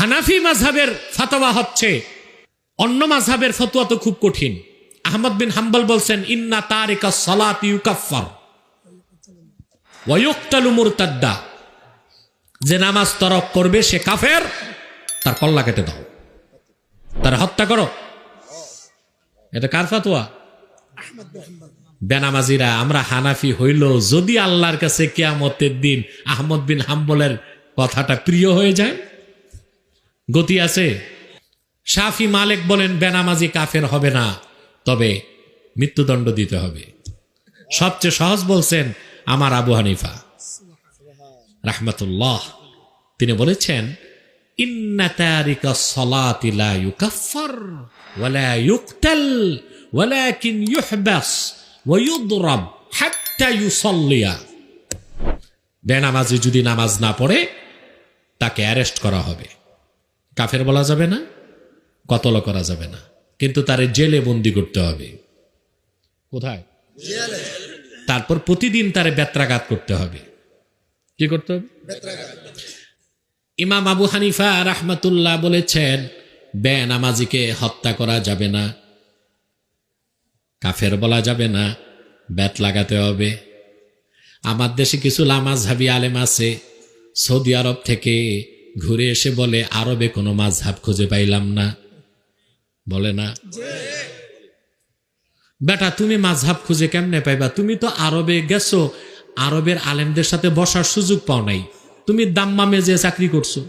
হানাফি মাযহাবের ফতোয়া হচ্ছে, অন্য মাযহাবের ফতোয়া তো খুব কঠিন। আহমদ বিন হাম্বল বলছেন, ইন্না তারিকাস সালাতি ইউকাফফার ওয়া ইউকতালু মুরতাদ্দা, যে নামাজ তরক করবে সে কাফের, তার কল্লা কেটে দাও, তার হত্যা করো। এটা কার ফতোয়া? বেনামাজিরা আমরা হানাফি হইল যদি আল্লাহর কাছে কিয়ামতের দিন আহমদ বিন হাম্বলের কথাটা প্রিয় হয়ে যায়, গতি আছে? শাফি মালিক বলেন বেনামাজি কাফের হবে না, তবে মৃত্যুদণ্ড দিতে হবে। সবচেয়ে সহজ বলছেন আমার আবু হানিফা রাহমাতুল্লাহ, তিনি বলেছেন ইন্না তারিকাস সালাতি লা ইউকাফফার ওয়া লা ইউকতাল ওয়ালাকিন ইউহবাস ওয়া ইউদরাব হাত্তা ইউসাল্লিয়া। বেনামাজি যদি নামাজ না পড়ে তাকে অ্যারেস্ট করা হবে, কাফের বলা যাবে না, কতল করা যাবে না, কিন্তু তারে জেলে বন্দি করতে হবে। কোথায়? জেলে। তারপর প্রতিদিন তারে বেত্রাঘাত করতে হবে। কি করতে হবে? ইমাম আবু হানিফা রাহমাতুল্লাহ বলেছেন বেনামাজিকে হত্যা করা যাবে না, কাফের বলা যাবে না, বেত লাগাতে হবে। আমার দেশে কিছু লামাযহাবী আলেম আছে, সৌদি আরব থেকে ঘুরে এসে বলে আরবে কোনো মাযহাব খুঁজে পাইলাম না। বলে না, বেটা তুমি মাযহাব খুঁজে কেমনে পাইবা? তুমি তো আরবে গেছো, আরবের আলেমদের সাথে বসার সুযোগ পাও নাই, তুমি দাম্মামে যে চাকরি করছো,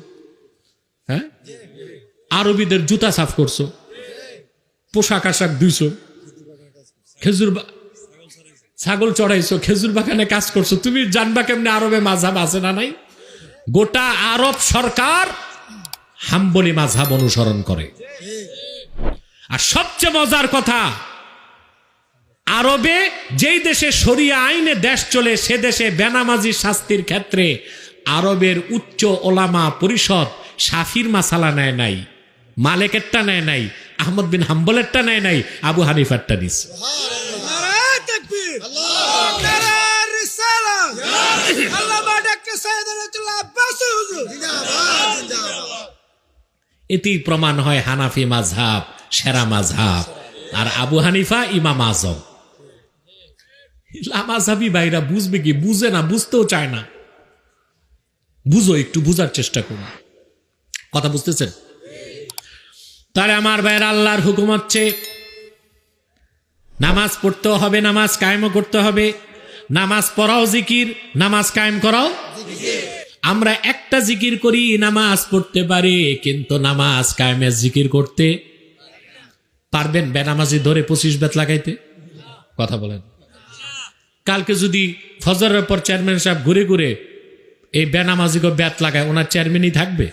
হ্যাঁ, আরবিদের জুতা সাফ করছো, পোশাক আশাক ধুইছো, ছাগল চড়াইছো, খেজুর বাগানে কাজ করছো, তুমি জানবা কেমনে আরবে মাযহাব আছে না নাই? গোটা আরব সরকার হাম্বলি মাযহাব অনুসরণ করে। আর সবচেয়ে মজার কথা, আরবে যেই দেশে শরিয়া আইনে দেশ চলে সে দেশে বেনামাজি শাস্তির ক্ষেত্রে আরবের উচ্চ ওলামা পরিষদ শাফির মাসালা নেয় নাই, মালিকেরটা নেয় নাই, আহমদ বিন হাম্বলেরটা নেয় নাই, আবু হানিফারটা নিছে। এতেই প্রমাণ হয় হানাফি মাযহাব সেরা মাযহাব, আর আবু হানিফা ইমাম আজম। লামাযহাবী ভাইরা বুঝবে কি? বুঝে না, বুঝতেও চায় না। বুঝো, একটু বুঝার চেষ্টা করুন। কথা বুঝতেছেন? তাহলে আমার ভাইয়ের আল্লাহর হুকুম হচ্ছে নামাজ পড়তেও হবে, নামাজ কায়েমও করতে হবে। নামাজ পড়াও জিকির, নামাজ কায়েম করাও জিকির। আমরা একটা জিকির করি, নামাজ পড়তে পারি, কিন্তু নামাজ কায়েমের জিকির করতে পারবেন? বেনামাজি ধরে 25 বেত লাগাইতে? কথা বলেন। কালকে যদি ফজরের পর চেয়ারম্যান সাহেব ঘুরে ঘুরে এই বেনামাজিকে বেত লাগায়, ওনার চেয়ারম্যানই থাকবে?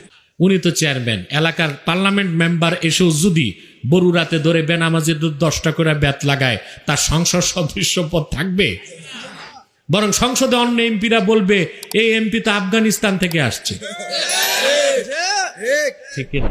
উনি তো চেয়ারম্যান। এলাকার পার্লামেন্ট মেম্বার এসেও যদি বড়ুরাতে ধরে বেনামাজিদের 10টা করে বেত লাগায়, তার সংসদ সদস্য পদ থাকবে? বরং সংসদে অন্য এমপিরা বলবে এই এমপি তো আফগানিস্তান থেকে আসছে। ঠিক কিনা?